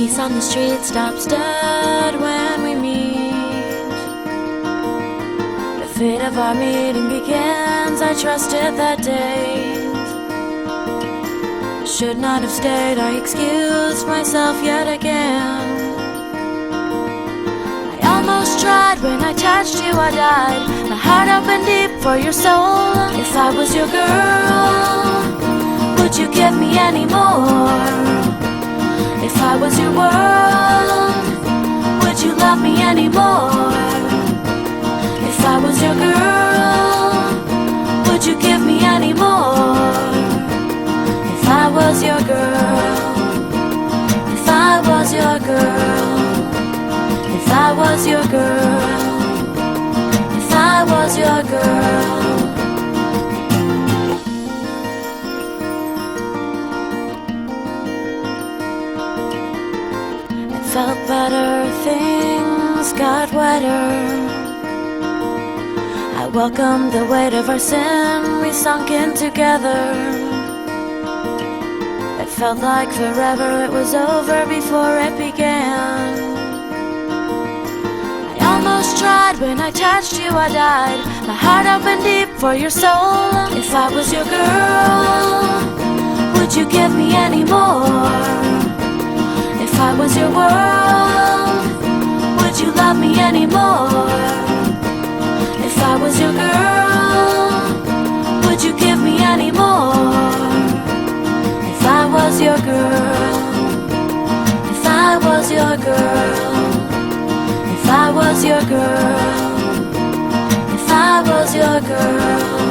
peace on the street stops dead when we meet. The fate of our meeting begins. I trusted that day. Should not have stayed, I excused myself yet again. I almost tried, when I touched you I died. My heart opened deep for your soul. If I was your girl, would you give me any more? If I was your world, would you love me any more? If I was your girl, would you give me any more? If I was your girl, if I was your girl, if I was your girl, if I was your girl. It felt better, things got wetter. I welcomed the weight of our sin, we sunk in together. It felt like forever, it was over before it began. I almost tried, when I touched you I died. My heart opened deep for your soul. If I was your girl, would you give me any more? If I was your world, would you love me any more? If I was your girl, would you give me any more? If I was your girl, if I was your girl, if I was your girl, if I was your girl.